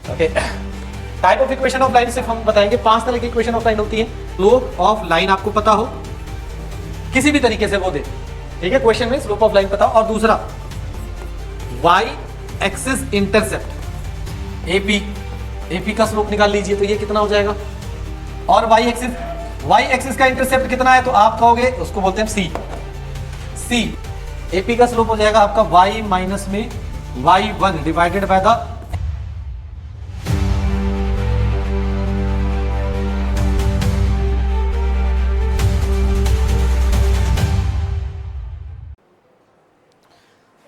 Okay, type of equation of line सिर्फ हम बताएंगे 5 तरह की इक्वेशन ऑफ लाइन होती है। स्लोप ऑफ लाइन आपको पता हो, किसी भी तरीके से वो दे, ठीक है, क्वेश्चन में स्लोप ऑफ लाइन पता हो। और दूसरा y एक्सिस इंटरसेप्ट एपी का स्लोप निकाल लीजिए, तो ये कितना हो जाएगा। और y एक्सिस का इंटरसेप्ट कितना है, तो आप कहोगे उसको बोलते हैं c। एपी का स्लोप हो जाएगा आपका y माइनस में y1 divided by the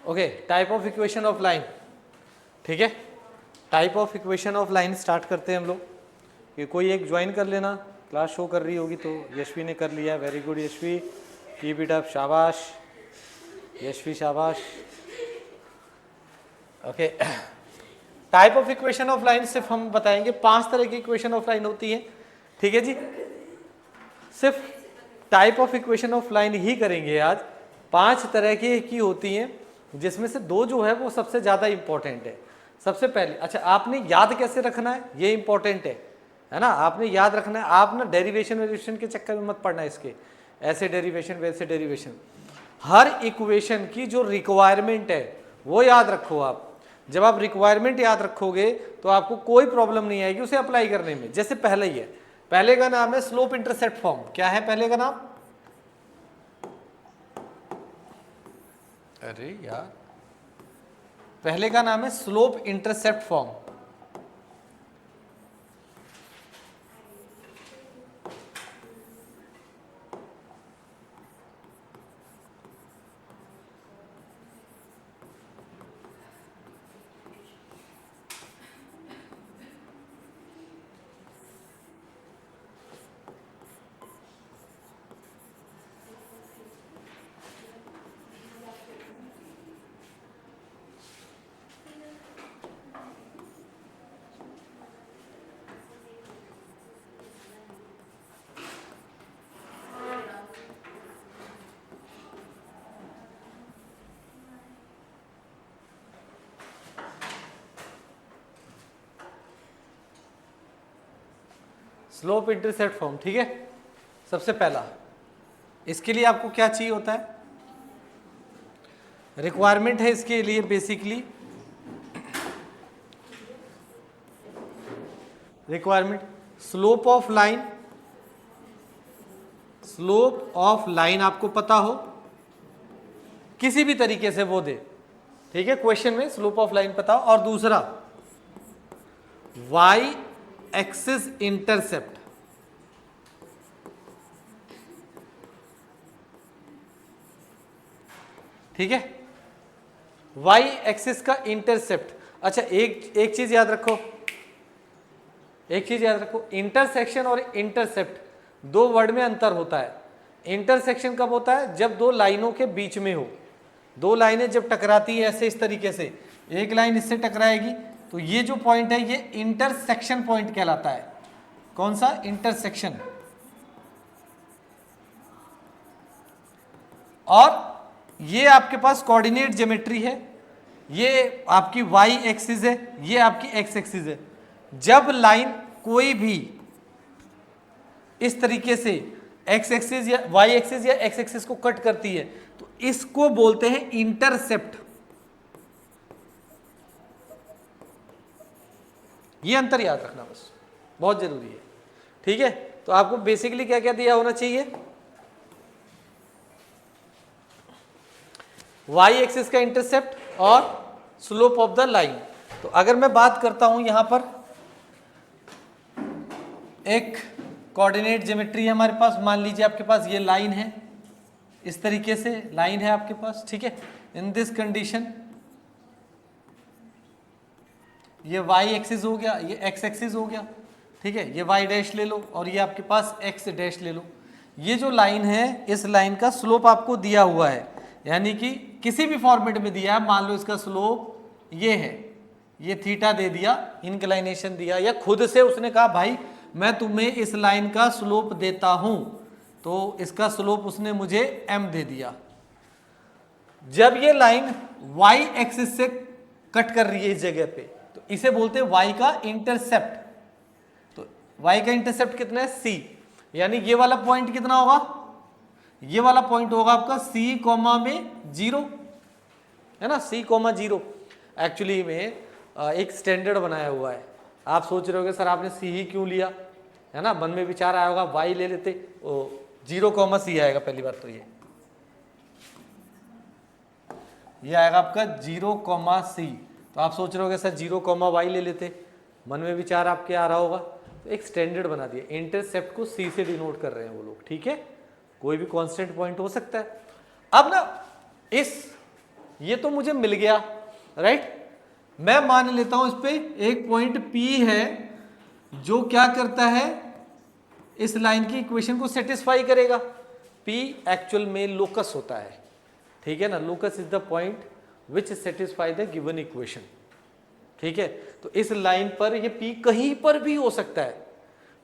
okay. Type of equation of line, ठीक है, type of equation of line start करते हैं हम लोग। कि कोई एक ज्वाइन कर लेना, क्लास शो कर रही होगी, तो यशवी ने कर लिया, very good Yashvi, keep it up, शाबाश यशवी शाबाश। Okay, type of equation of line सिर्फ हम बताएंगे 5 तरह की इक्वेशन ऑफ लाइन होती है, ठीक है जी। सिर्फ type of equation of line ही करेंगे आज। 5 तरह की होती हैं, जिसमें से 2 जो है वो सबसे ज्यादा इंपॉर्टेंट है। सबसे पहले, अच्छा आपने याद कैसे रखना है, ये इंपॉर्टेंट है ना, आपने याद रखना है। आप ना डेरिवेशन वेरिएशन के चक्कर में मत पड़ना, इसके ऐसे डेरिवेशन वैसे डेरिवेशन। हर इक्वेशन की जो रिक्वायरमेंट है वो याद रखो आप। जब आप रिक्वायरमेंट याद रखोगे तो आपको कोई प्रॉब्लम नहीं आएगी उसे अप्लाई करने में। जैसे पहले ही है, पहले का नाम है स्लोप इंटरसेप्ट फॉर्म। क्या है पहले का नाम, अरे यार, पहले का नाम है slope intercept form. Slope intercept form, ठीक है। सबसे पहला, इसके लिए आपको क्या चाहिए होता है, रिक्वायरमेंट है इसके लिए basically, requirement slope of line, slope of line आपको पता हो, किसी भी तरीके से वो दे, ठीक है, क्वेश्चन में स्लोप ऑफ लाइन पता हो। और दूसरा y एक्सिस इंटरसेप्ट, ठीक है, y एक्सिस का इंटरसेप्ट। अच्छा एक चीज याद रखो, एक चीज याद रखो, इंटरसेक्शन और इंटरसेप्ट 2 वर्ड में अंतर होता है। इंटरसेक्शन कब होता है, जब 2 लाइनों के बीच में हो। 2 लाइनें जब टकराती है ऐसे, इस तरीके से, एक लाइन इससे टकराएगी, तो ये जो पॉइंट है ये इंटरसेक्शन पॉइंट कहलाता है। कौन सा, इंटरसेक्शन। और ये आपके पास कोऑर्डिनेट ज्योमेट्री है, ये आपकी y एक्सिस है, ये आपकी x एक्सिस है। जब लाइन कोई भी इस तरीके से x एक्सिस या y एक्सिस या x एक्सिस को कट करती है, तो इसको बोलते हैं इंटरसेप्ट। ये अंतर याद रखना बस, बहुत जरूरी है, ठीक है। तो आपको बेसिकली क्या क्या दिया होना चाहिए, y एक्सिस का इंटरसेप्ट और स्लोप ऑफ द लाइन। तो अगर मैं बात करता हूं, यहां पर एक कोऑर्डिनेट ज्योमेट्री है हमारे पास, मान लीजिए आपके पास ये लाइन है, इस तरीके से लाइन है आपके पास, ठीक है। इन दिस कंडीशन ये y एक्सिस हो गया, ये x एक्सिस हो गया, ठीक है, ये y डैश ले लो और ये आपके पास x डैश ले लो। ये जो लाइन है, इस लाइन का स्लोप आपको दिया हुआ है, यानी कि किसी भी फॉर्मेट में दिया है। मान लो इसका स्लोप ये है, ये थीटा दे दिया, इंक्लाइनेशन दिया, या खुद से उसने कहा भाई मैं तुम्हें इस लाइन का स्लोप देता हूं, तो इसका स्लोप उसने मुझे m दे दिया। जब ये लाइन y एक्सिस से कट कर रही है इस जगह पे, तो इसे बोलते हैं y का इंटरसेप्ट। तो y का इंटरसेप्ट कितना है c, यानी ये वाला पॉइंट कितना होगा, ये वाला पॉइंट होगा आपका c कॉमा में 0, है ना, c कॉमा 0। एक्चुअली में एक स्टैंडर्ड बनाया हुआ है। आप सोच रहे होगे सर आपने c ही क्यों लिया, है ना, मन में विचार आया होगा y ले लेते, 0 कॉमा c आएगा। पहली बात तो ये आएगा आपका 0 कॉमा c। तो आप सोच रहे होगे सर 0 कॉमा y ले लेते, मन में विचार आपके आ रहा होगा। तो एक स्टैंडर्ड बना दिया, इंटरसेप्ट को c से डिनोट कर रहे हैं वो लोग, ठीक है, कोई भी कांस्टेंट पॉइंट हो सकता है। अब ना ये तो मुझे मिल गया, राइट, मैं मान लेता हूं इस पे एक पॉइंट P है जो क्या करता है, इस लाइन की इक्वेशन को सेटिस्फाई करेगा। P एक्चुअल में लोकस होता है, ठीक है ना, locus is the point which satisfy the given equation, ठीक है। तो इस लाइन पर ये P कहीं पर भी हो सकता है,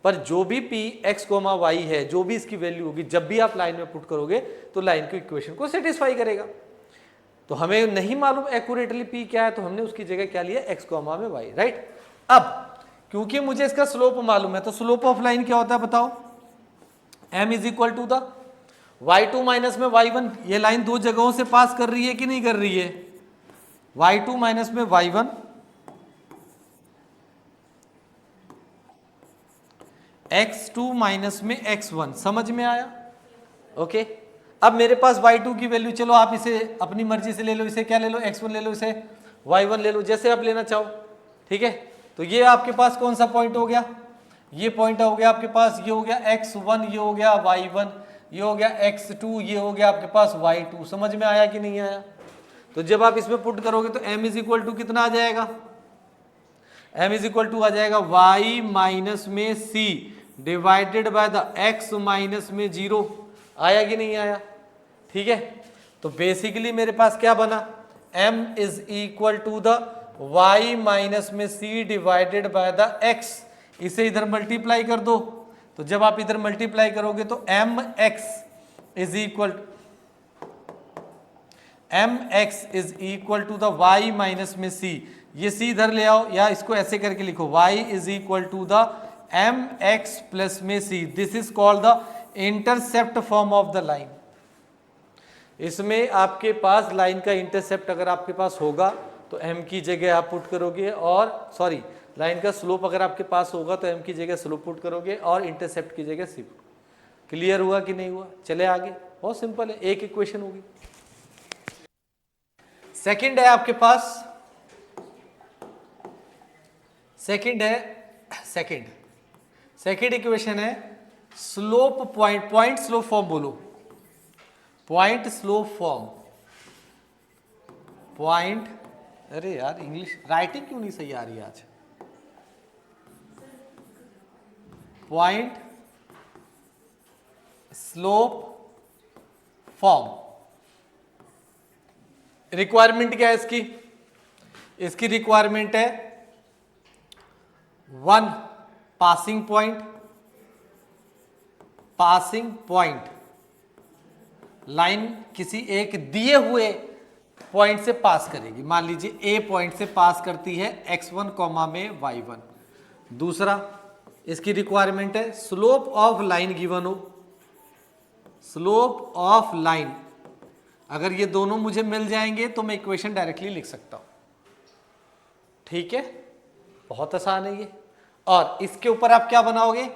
पर जो भी P x, y है, जो भी इसकी वैल्यू होगी, जब भी आप लाइन में पुट करोगे तो लाइन की इक्वेशन को सेटिस्फाई करेगा। तो हमें नहीं मालूम एक्यूरेटली P क्या है, तो हमने उसकी जगह क्या लिया, x, में y, राइट। अब क्योंकि मुझे इसका स्लोप मालूम है, तो स्लोप ऑफ लाइन क्या होता है बताओ, m is equal to the y2 minus में y1। ये लाइन दो जगहों से पास कर रही है कि नहीं कर रही है, y2 माइनस में y1 x2 माइनस में x1, समझ में आया, ओके। अब मेरे पास y2 की वैल्यू, चलो आप इसे अपनी मर्जी से ले लो, इसे क्या ले लो, x1 ले लो, इसे y1 ले लो, जैसे आप लेना चाहो, ठीक है। तो ये आपके पास कौन सा पॉइंट हो गया, ये पॉइंट हो गया आपके पास, ये हो गया x1, ये हो गया y1, ये हो गया x2, ये हो गया आपके पास y2। समझ में आया कि नहीं आया। तो जब आप इसमें पुट करोगे तो m इज इक्वल टू कितना आ जाएगा, m इज इक्वल टू आ जाएगा y माइनस में c divided by the x minus में 0। आया कि नहीं आया, ठीक है। तो बेसिकली मेरे पास क्या बना, m is equal to the y minus में c divided by the x। इसे इधर मल्टीप्लाई कर दो, तो जब आप इधर मल्टीप्लाई करोगे तो mx is equal to the y minus में c। ये c इधर ले आओ, या इसको ऐसे करके लिखो, y is equal to the mx plus में c। This is called the intercept form of the line. इसमें आपके पास लाइन का इंटरसेप्ट अगर आपके पास होगा तो m की जगह आप पुट करोगे, और सॉरी लाइन का स्लोप अगर आपके पास होगा तो m की जगह स्लोप पुट करोगे और इंटरसेप्ट की जगह c। क्लियर हुआ कि नहीं हुआ, चले आगे, बहुत सिंपल है, एक इक्वेशन होगी। सेकंड है आपके पास, सेकंड इक्वेशन है स्लोप पॉइंट स्लोप फॉर्म, बोलो पॉइंट स्लोप फॉर्म, पॉइंट, अरे यार इंग्लिश राइटिंग क्यों नहीं सही आ रही आज, पॉइंट स्लोप फॉर्म। रिक्वायरमेंट क्या है इसकी रिक्वायरमेंट है 1 पासिंग पॉइंट, लाइन किसी एक दिए हुए पॉइंट से पास करेगी। मान लीजिए ए पॉइंट से पास करती है x1 कॉमा में y1। दूसरा इसकी रिक्वायरमेंट है स्लोप ऑफ लाइन गिवन हो, स्लोप ऑफ लाइन, अगर ये दोनों मुझे मिल जाएंगे तो मैं इक्वेशन डायरेक्टली लिख सकता हूं, ठीक है, बहुत आसान है ये। और इसके ऊपर आप क्या बनाओगे,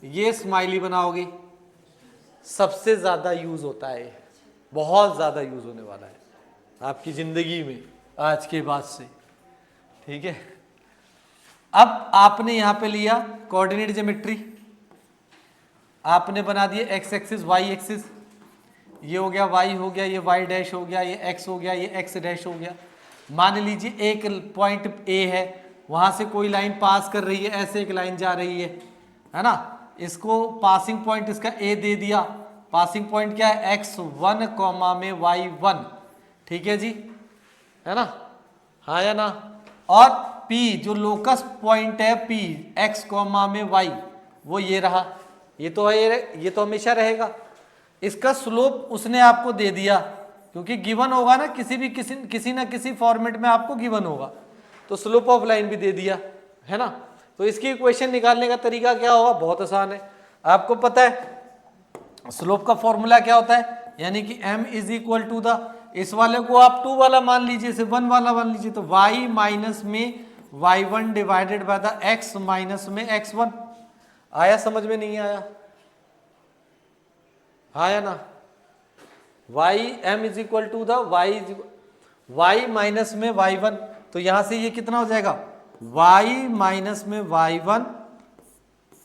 ये स्माइली बनाओगे, सबसे ज्यादा यूज होता है, बहुत ज्यादा यूज होने वाला है आपकी जिंदगी में आज के बाद से, ठीक है। अब आपने यहां पे लिया कोऑर्डिनेट ज्योमेट्री, आपने बना दिए x एक्सिस y एक्सिस, ये हो गया y हो गया, ये y डैश हो गया, ये x हो गया, ये x डैश हो गया। मान लीजिए एक पॉइंट A है, वहां से कोई लाइन पास कर रही है, ऐसे एक लाइन जा रही है ना, इसको पासिंग पॉइंट इसका A दे दिया। पासिंग पॉइंट क्या है, x1 कॉमा में y1, ठीक है जी, है ना, हाँ या ना। और P जो लोकस पॉइंट है P x कॉमा में y, वो ये रहा, ये तो है, ये तो हमेशा रहेगा। इसका स्लोप उसने आपको दे दिया, क्योंकि गिवन होगा ना, किसी ना किसी फॉर्मेट में आपको गिवन होगा, तो स्लोप ऑफ लाइन भी दे दिया है ना। तो इसकी इक्वेशन निकालने का तरीका क्या होगा, बहुत आसान है। आपको पता है स्लोप का फॉर्मूला क्या होता है, यानी कि m is equal to the, इस वाले को आप 2 वाला मान लीजिए, इसे 1 वाला मान लीजिए, तो y माइनस में y1 divided by the x minus में x1। आया समझ में, नहीं आया? आया ना। y m is equal to the y minus में y1, तो यहां से ये कितना हो जाएगा, y माइनस में y1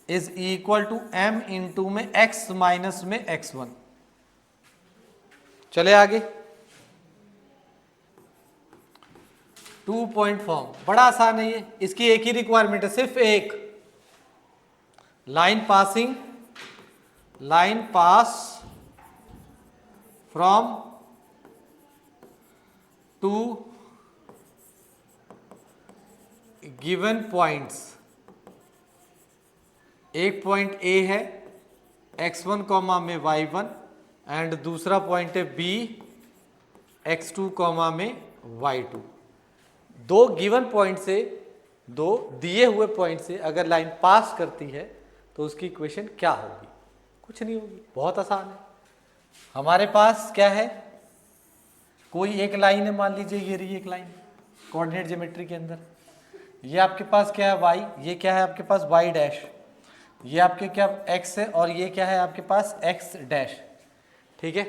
is equal to m into में x माइनस में x1। चले आगे, 2 पॉइंट फॉर्म, बड़ा आसान है ये। इसकी एक ही रिक्वायरमेंट है, सिर्फ एक, line pass from two given points. एक पॉइंट ए है x1 कॉमा में y1 एंड दूसरा पॉइंट है b x2 कॉमा में y2। दो गिवन पॉइंट से, दो दिए हुए पॉइंट से अगर लाइन पास करती है तो उसकी इक्वेशन क्या होगी? कुछ नहीं होगी, बहुत आसान है। हमारे पास क्या है, कोई एक लाइन है, मान लीजिए ये रही एक लाइन कोऑर्डिनेट ज्योमेट्री के अंदर। ये आपके पास क्या है y, ये क्या है आपके पास y डैश, ये आपके क्या x है और ये क्या है आपके पास x डैश। ठीक है,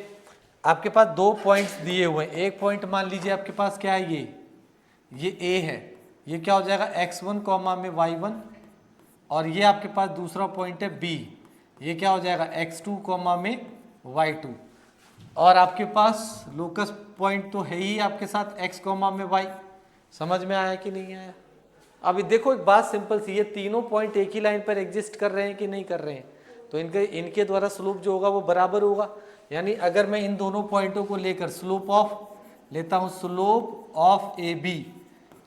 आपके पास दो पॉइंट्स दिए हुए हैं। एक पॉइंट मान लीजिए आपके पास क्या है, ये a है, ये क्या हो जाएगा x1 कॉमा में y1, और ये आपके पास दूसरा पॉइंट है b, ये क्या हो जाएगा x2 कॉमा में y2। और आपके पास लोकस पॉइंट तो है ही आपके साथ x कॉमा में y। समझ में आया कि नहीं आया? अभी देखो एक बात सिंपल सी, ये तीनों पॉइंट एक ही लाइन पर एग्जिस्ट कर रहे हैं कि नहीं कर रहे हैं, तो इनके द्वारा स्लोप जो होगा वो बराबर होगा। यानी अगर मैं इन दोनों पॉइंटों को लेकर स्लोप ऑफ लेता हूँ, स्लोप ऑफ ए बी,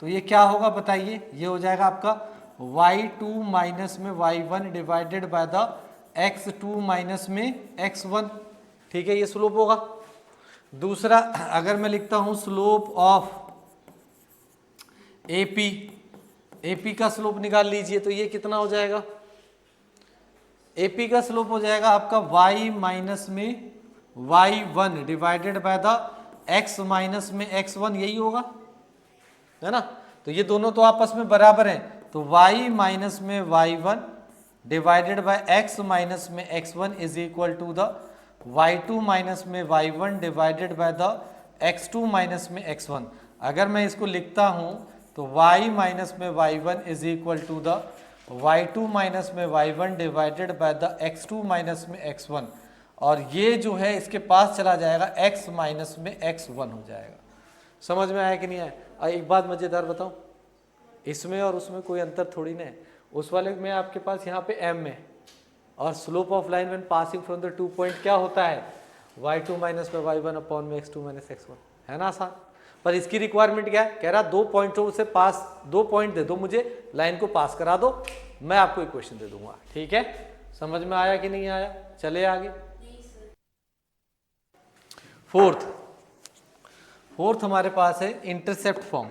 तो ये क्या होगा बताइए, ये हो जाएगा आपका y2 माइनस में y1 divided by the x2 minus में x1। ठीक है, ये स्लोप होगा। दूसरा अगर मैं लिखता हूं स्लोप ऑफ AP का स्लोप निकाल लीजिए, तो ये कितना हो जाएगा, AP का स्लोप हो जाएगा आपका y माइनस में y1 divided by the x minus में x1, यही होगा है ना। तो ये दोनों तो आपस में बराबर हैं, तो y माइनस में y1 divided by x minus में x1 is equal to the y2 minus में y1 divided by the x2 minus में x1। अगर मैं इसको लिखता हूं तो y माइनस में y1 is equal to the y2 minus में y1 divided by the x2 minus में x1, और ये जो है इसके पास चला जाएगा x माइनस में x1 हो जाएगा। समझ में आया कि नहीं आया? एक बात मजेदार बताऊं, इसमें और उसमें कोई अंतर थोड़ी ना है। उस वाले में आपके पास यहाँ पे m है, और slope of line when passing from the two point क्या होता है, y2 माइनस में y1 अपॉन में x2 माइनस x1, है ना आसान। पर इसकी रिक्वायरमेंट क्या है, कह रहा दो पॉइंटों से पास, दो पॉइंट दे दो मुझे, लाइन को पास करा दो, मैं आपको इक्वेशन दे दूंगा। ठीक है, समझ में आया कि नहीं आया? चले आगे। फोर्थ हमारे पास है इंटरसेप्ट फॉर्म।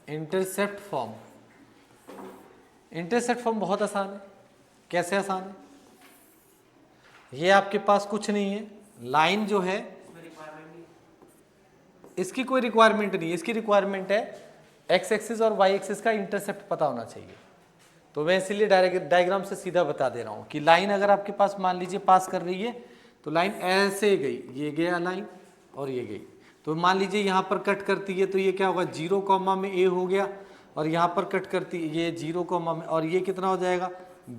इंटरसेप्ट फॉर्म बहुत आसान है। कैसे आसान है? ये आपके पास कुछ नहीं है, लाइन जो है इसकी कोई रिक्वायरमेंट नहीं है। इसकी रिक्वायरमेंट है एक्स एक्सिस और वाई एक्सिस का इंटरसेप्ट पता होना चाहिए। तो मैं इसीलिए डायग्राम से सीधा बता दे रहा हूँ कि लाइन अगर आपके पास मान लीजिए पास कर रही है, तो लाइन ऐसे गई, ये गया लाइन और ये गई, तो मान लीजिए यहाँ पर कट करती है, तो ये क्या होगा 0 कॉमा में A हो गया, और यहाँ पर कट करती है ये 0 कॉमा में, और ये कितना हो जाएगा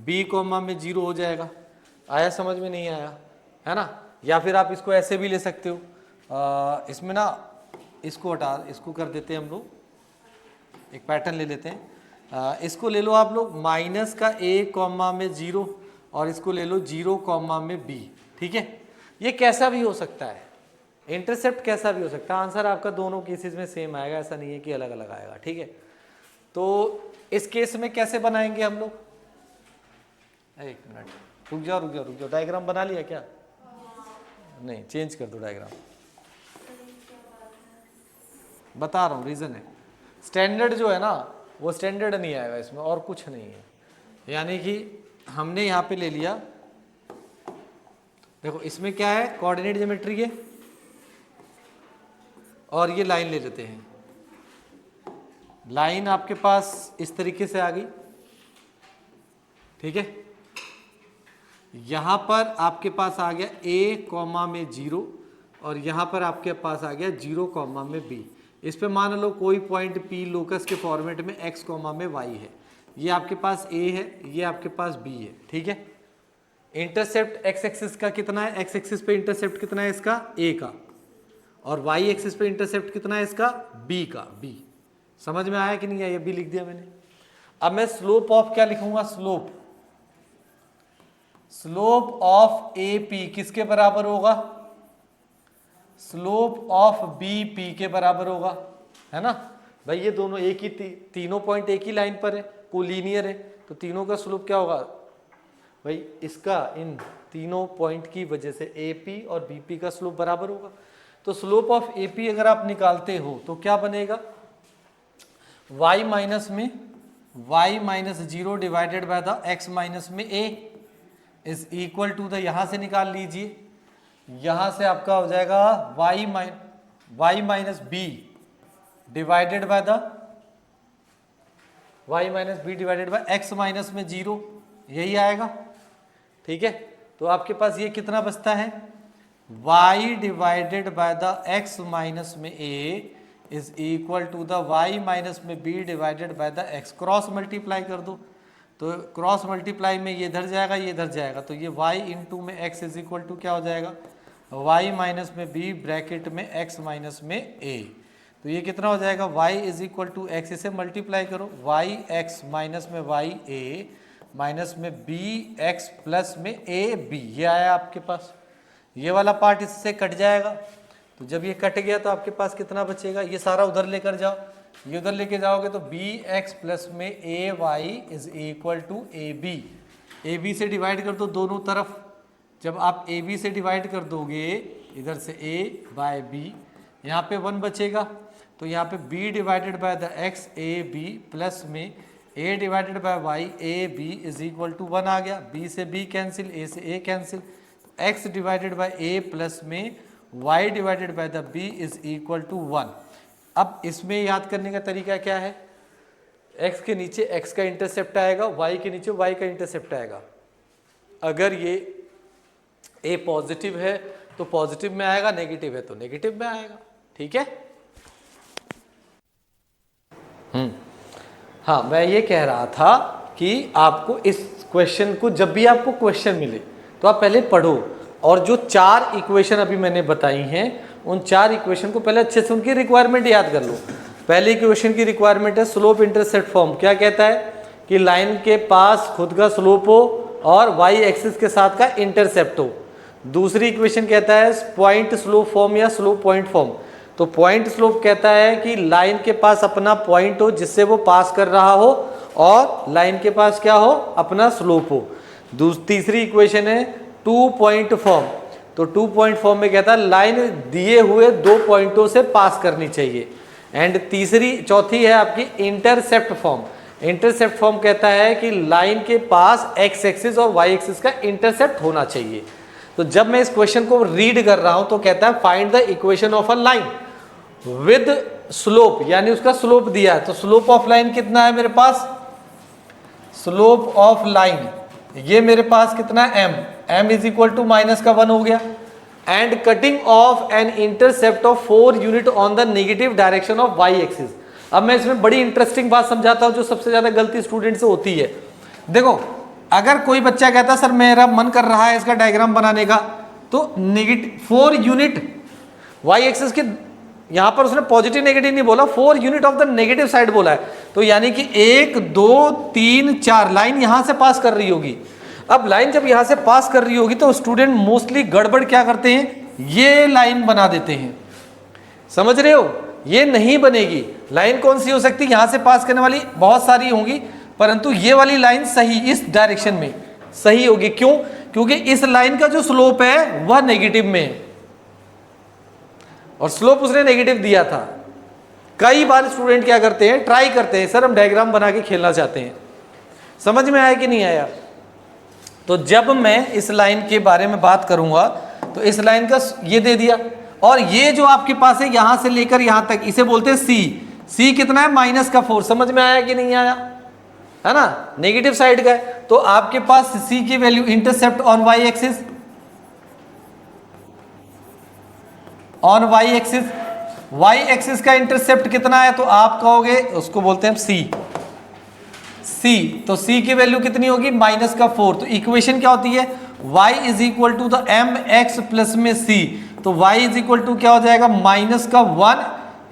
B कॉमा में 0 हो जाएगा। आया समझ में? नहीं आया, है ना। या फिर आप इसको ऐसे भी ले सकते हो, इसमें ना इसको हटा, इसको कर देते हैं हम लोग, एक पैटर्न ले लेते हैं। इसको ले लो आप लोग माइनस का A कॉमा में 0, और इसको ले लो 0 कॉमा में B। ठीक है, ये कैसा भी हो सकता है, इंटरसेप्ट कैसा भी हो सकता है, आंसर आपका दोनों केसेस में सेम आएगा, ऐसा नहीं है कि अलग अलग आएगा। ठीक है, तो इस केस में कैसे बनाएंगे हम लोग, एक मिनट, रुक जाओ, डायग्राम बना लिया क्या? नहीं, चेंज कर दो डायग्राम। बता रहा हूँ, रीजन है स्टैंडर्ड जो है ना वो स्टैंडर्ड नहीं आएगा इसमें, और कुछ नहीं है। यानी कि हमने यहाँ पे ले लिया, देखो इसमें क्या है, कोऑर्डिनेट ज्योमेट्री है, और ये लाइन ले लेते हैं। लाइन आपके पास इस तरीके से आ गई, ठीक है। यहां पर आपके पास आ गया a कॉमा में 0, और यहां पर आपके पास आ गया 0 कॉमा में b। इस पे मान लो कोई पॉइंट p लोकस के फॉर्मेट में x कॉमा में y है। ये आपके पास a है, ये आपके पास b है, ठीक है। इंटरसेप्ट x एक्सिस का कितना है, x एक्सिस पे इंटरसेप्ट कितना है इसका, a का, और y एक्सिस पे इंटरसेप्ट कितना है इसका, b का, b। समझ में आया कि नहीं आया? b लिख दिया मैंने। अब मैं स्लोप ऑफ क्या लिखूंगा, स्लोप ऑफ AP किसके बराबर होगा, स्लोप ऑफ BP के बराबर होगा, है ना भाई। ये दोनों एक ही तीनों पॉइंट एक ही लाइन पर है, कोलिनियर है, तो तीनों का स्लोप क्या होगा भाई, इसका इन तीनों पॉइंट की वजह से AP और BP का स्लोप बराबर होगा। तो स्लोप ऑफ AP अगर आप निकालते हो तो क्या बनेगा, y माइनस में y minus 0 divided by the x minus में a is equal to the, यहां से निकाल लीजिए, यहां से आपका हो जाएगा y minus b divided by the y minus b divided bye x minus में 0, यही आएगा, ठीक है। तो आपके पास ये कितना बचता है, y divided by the x minus में a is equal to the y minus में b divided by the x। Cross multiply कर दो, तो क्रॉस मल्टीप्लाई में ये इधर जाएगा, ये इधर जाएगा, तो ये y इंटू में x इज इक्वल टू क्या हो जाएगा, y माइनस में b ब्रैकेट में x माइनस में a। तो ये कितना हो जाएगा, y is equal to x, इसे मल्टीप्लाई करो, y x माइनस में y a माइनस में b x प्लस में a b, ये आया आपके पास। ये वाला पार्ट इससे कट जाएगा, तो जब ये कट गया तो आपके पास कितना बचेगा, ये सारा उधर लेकर जाओ, ये उधर लेके जाओगे तो bx प्लस में ay is equal to ab से डिवाइड कर दो दोनों तरफ। जब आप ab से डिवाइड कर दोगे इधर से a बाय b, यहाँ पे 1 बचेगा, तो यहाँ पे b divided by the x ab plus में a divided by y ab is equal to 1 आ गया, b से b कैंसिल, a से a cancel, x divided by a plus में y divided by the b is equal to 1। अब इसमें याद करने का तरीका क्या है, x के नीचे x का इंटरसेप्ट आएगा, y के नीचे y का इंटरसेप्ट आएगा। अगर ये a पॉजिटिव है तो पॉजिटिव में आएगा, नेगेटिव है तो नेगेटिव में आएगा, ठीक है। हाँ, मैं ये कह रहा था कि आपको इस क्वेश्चन को, जब भी आपको क्वेश्चन मिले तो आप पहले पढ़ो, और जो 4 इक्वेशन अभी मैंने बताई हैं उन 4 इक्वेशन को पहले अच्छे से उनकी रिक्वायरमेंट याद कर लो। पहले इक्वेशन की रिक्वायरमेंट है स्लोप इंटरसेप्ट फॉर्म। क्या कहता है कि लाइन के पास खुद का स्लोप हो और y एक्सिस के साथ का इंटरसेप्ट हो। दूसरी इक्वेशन कहता है पॉइंट स्लोप फॉर्म या स्लोप पॉइंट फॉर्म। तो पॉइंट स्लोप कहता है कि लाइन के पास अपना पॉइंट हो जिससे वो पास कर रहा हो, और लाइन के पास क्या हो, अपना स्लोप हो। तीसरी इक्वेशन है 2 पॉइंट फॉर्म। तो 2 पॉइंट फॉर्म में कहता है लाइन दिए हुए 2 पॉइंटों से पास करनी चाहिए। एंड चौथी है आपकी इंटरसेप्ट फॉर्म। इंटरसेप्ट फॉर्म कहता है कि लाइन के पास x एक्सिस और y एक्सिस का इंटरसेप्ट होना चाहिए। तो जब मैं इस क्वेश्चन को रीड कर रहा हूं तो कहता है find the equation of a line with slope, यानी उसका स्लोप दिया है। तो स्लोप ऑफ लाइन कितना है मेरे पास, स्लोप ऑफ लाइन ये मेरे पास कितना है m is equal to minus का 1 हो गया। And cutting off an intercept of 4 unit on the negative direction of y axis. अब मैं इसमें बड़ी इंटरेस्टिंग बात समझाता हूं जो सबसे ज्यादा गलती स्टूडेंट से होती है। देखो, अगर कोई बच्चा कहता है सर मेरा मन कर रहा है इसका डायग्राम बनाने का, तो नेगेटिव 4 यूनिट y एक्सिस के, यहां पर उसने पॉजिटिव नेगेटिव नहीं बोला, 4 unit of the negative side बोला है। तो यानी कि 1 2 3 4 लाइन यहां से पास कर रही होगी। अब लाइन जब यहां से पास कर रही होगी तो स्टूडेंट मोस्टली गड़बड़ क्या करते हैं, ये लाइन बना देते हैं। समझ रहे हो, ये नहीं बनेगी। लाइन कौन सी हो सकती है, यहां से पास करने वाली बहुत सारी होंगी, परंतु ये वाली लाइन सही इस डायरेक्शन में सही होगी। क्यों, क्योंकि इस लाइन का जो स्लोप है वह नेगेटिव में है और स्लोप उसने नेगेटिव दिया था। कई बार स्टूडेंट क्या करते हैं, ट्राई करते हैं, सर हम डायग्राम बना के खेलना चाहते हैं। समझ में आया कि नहीं आया? तो जब मैं इस लाइन के बारे में बात करूंगा तो इस लाइन का ये दे दिया, और ये जो आपके पास है यहां से लेकर यहां तक, इसे बोलते हैं सी। सी कितना है? -4। समझ में आया कि नहीं आया? है ना, नेगेटिव साइड का है। तो आपके पास सी की value intercept on Y axis, on Y axis, Y axis का इंटरसेप्ट कितना है? तो आप कहोगे उसको बोलते हैं सी। सी, तो सी की वैल्यू कितनी होगी? -4। तो इक्वेशन क्या होती है? y is equal to the M X plus में c। तो y इज इक्वल टू क्या हो जाएगा? -1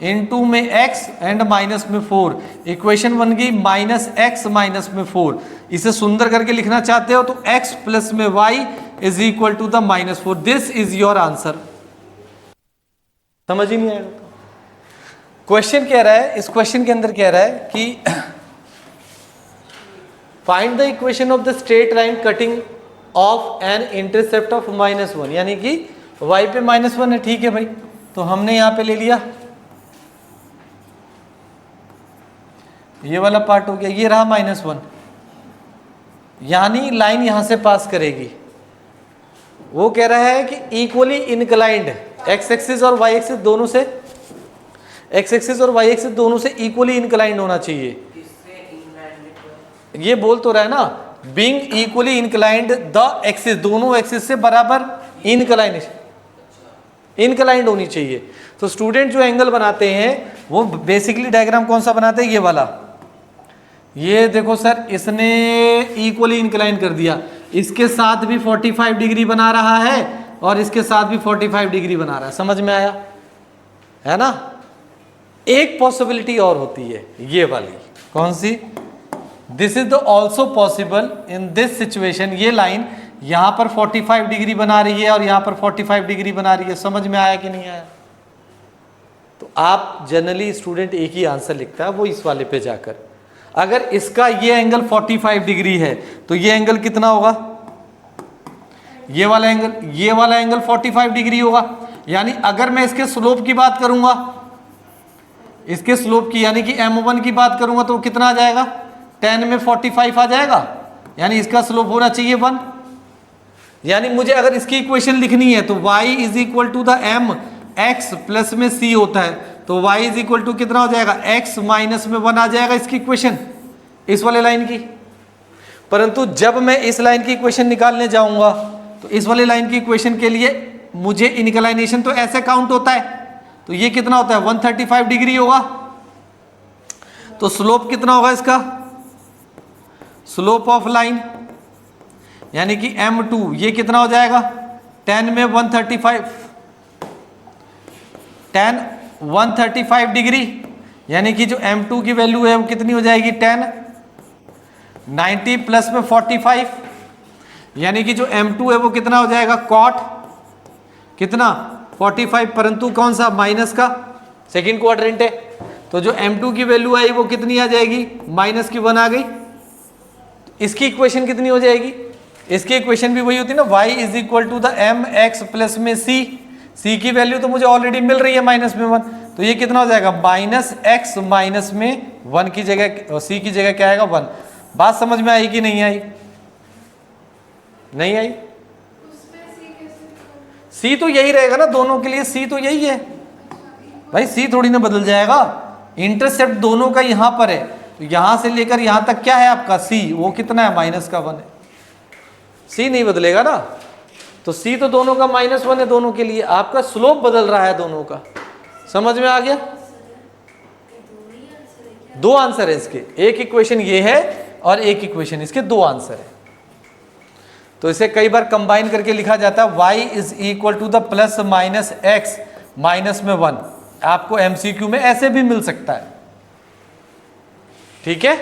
इंटू में x एंड माइनस में 4। इक्वेशन बन गई -x माइनस में 4। इसे सुंदर करके लिखना चाहते हो तो x प्लस में y is equal to the -4। This is your answer. समझ ही नहीं आएगा? क्वेश्चन कह रहा है, इस क्वेश्चन के अंदर कह रहा है कि find the equation of the straight line cutting off an intercept of -1, यानी कि y पे -1 है। ठीक है भाई, तो हमने यहां पे ले लिया, ये वाला पार्ट हो गया, ये रहा -1, यानी लाइन यहां से पास करेगी। वो कह रहा है कि इक्वली इनक्लाइंड, एक्स एक्सिस और वाई एक्सिस दोनों से, एक्स एक्सिस और वाई एक्सिस दोनों से इक्वली इनक्लाइंड होना चाहिए। ये बोल तो रहा है ना, being equally inclined the axis, दोनों एक्सिस से बराबर इनक्लाइंड होनी चाहिए। तो स्टूडेंट जो एंगल बनाते हैं वो बेसिकली डायग्राम कौन सा बनाते हैं? ये वाला। ये देखो सर, इसने इक्वली इंक्लाइन कर दिया, इसके साथ भी 45 डिग्री बना रहा है और इसके साथ भी 45 डिग्री बना रहा है। समझ में आया? है ना। एक पॉसिबिलिटी और होती है, ये वाली। कौन सी? This is the also possible in this situation. ये लाइन यहां पर 45 डिग्री बना रही है और यहां पर 45 डिग्री बना रही है। समझ में आया कि नहीं आया? तो आप जनरली स्टूडेंट एक ही आंसर लिखता है, वो इस वाले पे जाकर, अगर इसका ये एंगल 45 डिग्री है तो ये एंगल कितना होगा? ये वाला एंगल 45 डिग्री होगा। यानी अगर मैं इसके स्लोप की बात करूंगा, इसके स्लोप की यानी कि m1 की बात करूंगा तो कितना आ जाएगा? 10 में 45 आ जाएगा, यानी इसका स्लोप होना चाहिए 1। यानी मुझे अगर इसकी इक्वेशन लिखनी है तो y is equal to the m x plus में c होता है, तो y इज इक्वल टू कितना हो जाएगा? x माइनस में 1 आ जाएगा इसकी इक्वेशन, इस वाले लाइन की। परंतु जब मैं इस लाइन की इक्वेशन निकालने जाऊंगा तो इस वाले लाइन की इक्वेशन के लिए मुझे इनक्लाइनेशन तो ऐसे काउंट होता है, तो ये कितना होता है? 135 डिग्री होगा। तो स्लोप कितना होगा इसका? स्लोप ऑफ लाइन यानी कि m2, ये कितना हो जाएगा? 10 में 135, 10 135 डिग्री, यानी कि जो m2 की वैल्यू है वो कितनी हो जाएगी? 10। 90 प्लस में 45, यानी कि जो m2 है वो कितना हो जाएगा? कॉट कितना? 45, परंतु कौन सा? माइनस का सेकेंड क्वाड्रेंट है, तो जो m2 की वैल्यू आई वो कितनी आ जाएगी? -1 आ गई। इसकी इक्वेशन कितनी हो जाएगी? इसकी इक्वेशन भी वही होती है ना, y is equal to the M X plus में c। c की वैल्यू तो मुझे ऑलरेडी मिल रही है -1, तो ये कितना हो जाएगा? -x माइनस में 1 की जगह, c की जगह क्या आएगा? 1। बात समझ में आई कि नहीं आई? नहीं आई? c तो यही रहेगा ना दोनों के लिए, c तो यही है भाई, c थोड़ी ना बदल जाएगा। इंटरसेप्ट दोनों का यहां पर है, तो यहां से लेकर यहां तक क्या है आपका? c, वो कितना है? -1 है। c नहीं बदलेगा ना, तो c तो दोनों का -1 है दोनों के लिए। आपका स्लोप बदल रहा है दोनों का। समझ में आ गया? दो आंसर है इसके, एक इक्वेशन ये है और एक इक्वेशन, इसके दो आंसर है। तो इसे कई बार कंबाइन करके लिखा जाता है, y is equal to the plus minus X minus में 1। आपको MCQ में ऐसे भी मिल सकता है। ठीक है।